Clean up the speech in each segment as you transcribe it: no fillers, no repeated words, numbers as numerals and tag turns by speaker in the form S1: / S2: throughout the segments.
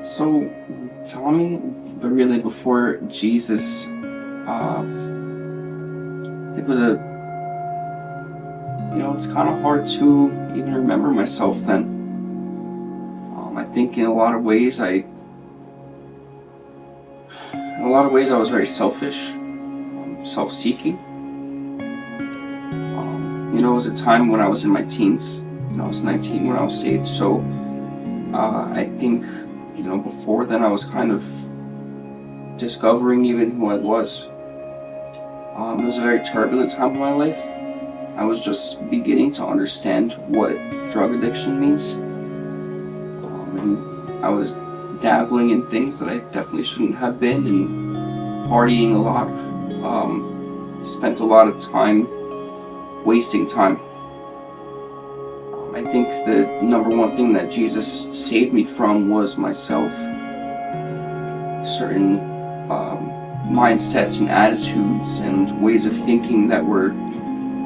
S1: So Tommy, but really before Jesus, it was it's kind of hard to even remember myself then. I think in a lot of ways, I was very selfish, self-seeking. It was a time when I was in my teens. I was 19 when I was saved, so I think, before then I was kind of discovering even who I was. It was a very turbulent time in my life. I was just beginning to understand what drug addiction means. And I was dabbling in things that I definitely shouldn't have been, and partying a lot. Spent a lot of time wasting time. I think the number one thing that Jesus saved me from was myself. Certain mindsets and attitudes and ways of thinking that were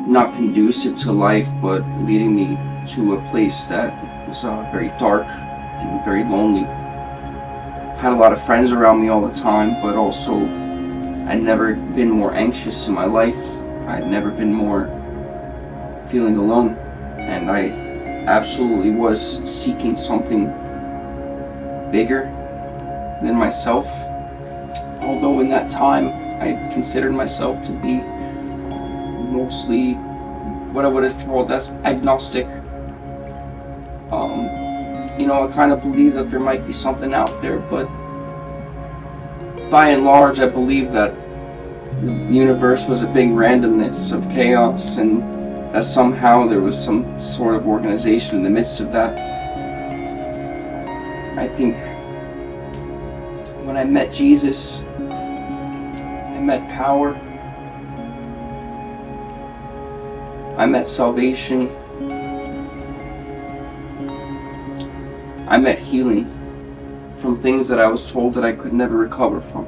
S1: not conducive to life, but leading me to a place that was very dark and very lonely. Had a lot of friends around me all the time, but also I'd never been more anxious in my life. I'd never been more feeling alone, and I absolutely was seeking something bigger than myself. Although in that time I considered myself to be mostly what I would have called as agnostic. I kind of believe that there might be something out there, but by and large I believe that the universe was a big randomness of chaos, and that somehow there was some sort of organization in the midst of that. I think when I met Jesus, I met power, I met salvation, I met healing from things that I was told that I could never recover from.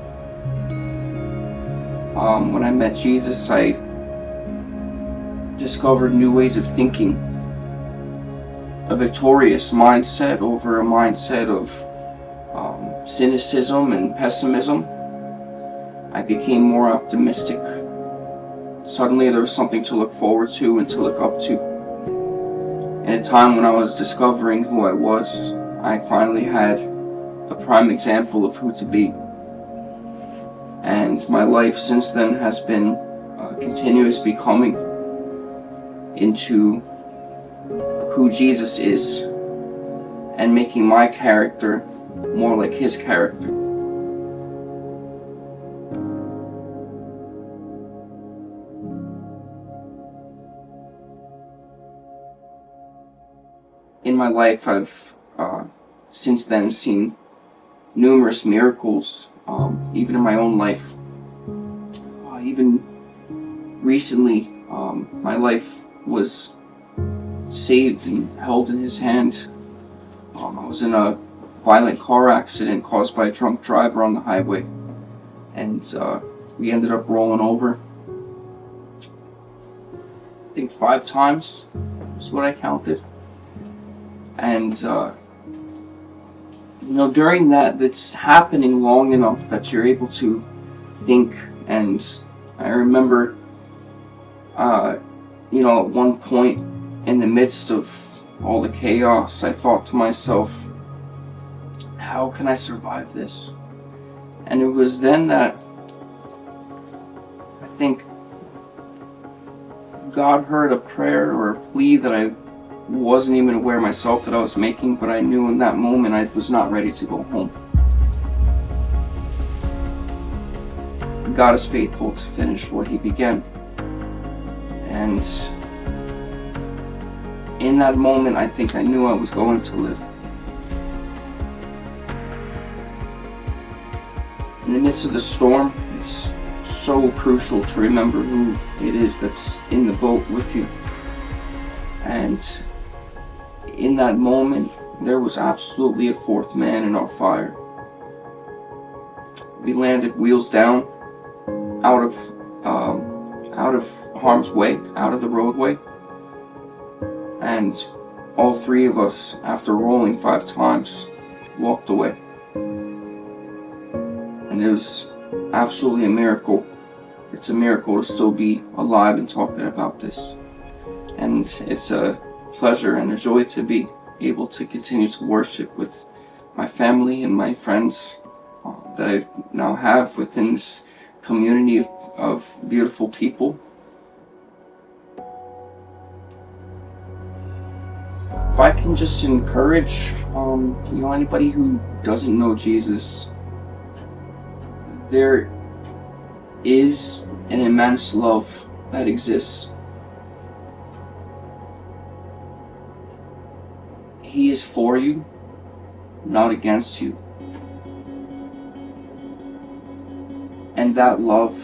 S1: When I met Jesus, I discovered new ways of thinking, a victorious mindset over a mindset of cynicism and pessimism. I became more optimistic. Suddenly there was something to look forward to and to look up to. In a time when I was discovering who I was, I finally had a prime example of who to be. And my life since then has been continuous becoming into who Jesus is, and making my character more like his character. In my life, I've since then seen numerous miracles, even in my own life. Even recently, my life was saved and held in his hand. I was in a violent car accident caused by a drunk driver on the highway, and we ended up rolling over, I think 5 times is what I counted. And during that, it's happening long enough that you're able to think. And I remember at one point in the midst of all the chaos, I thought to myself, how can I survive this? And it was then that I think God heard a prayer or a plea that I wasn't even aware myself that I was making, but I knew in that moment I was not ready to go home. God is faithful to finish what he began. And in that moment, I think I knew I was going to live. In the midst of the storm, it's so crucial to remember who it is that's in the boat with you. And in that moment, there was absolutely a 4th man in our fire. We landed wheels down, out of harm's way, out of the roadway, and all 3 of us, after rolling 5 times, walked away. And it was absolutely a miracle. It's a miracle to still be alive and talking about this. And it's a pleasure and a joy to be able to continue to worship with my family and my friends that I now have within this community of beautiful people. If I can just encourage, anybody who doesn't know Jesus, there is an immense love that exists. He is for you, not against you. And that love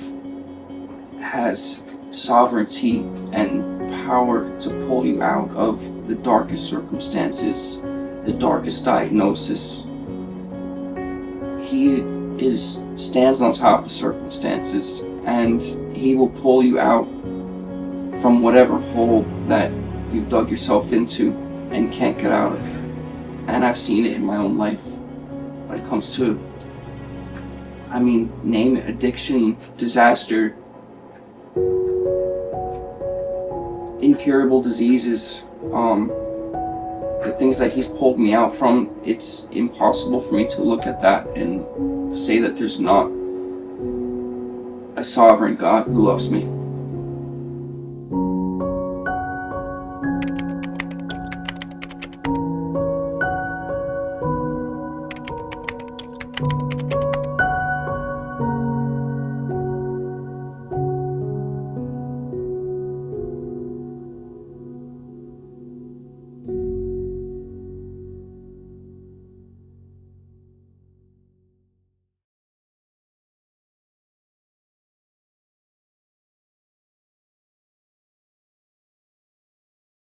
S1: has sovereignty and power to pull you out of the darkest circumstances, the darkest diagnosis. He stands on top of circumstances, and he will pull you out from whatever hole that you've dug yourself into and can't get out of. And I've seen it in my own life when it comes to, name it, addiction, disaster, incurable diseases, the things that he's pulled me out from. It's impossible for me to look at that and say that there's not a sovereign God who loves me.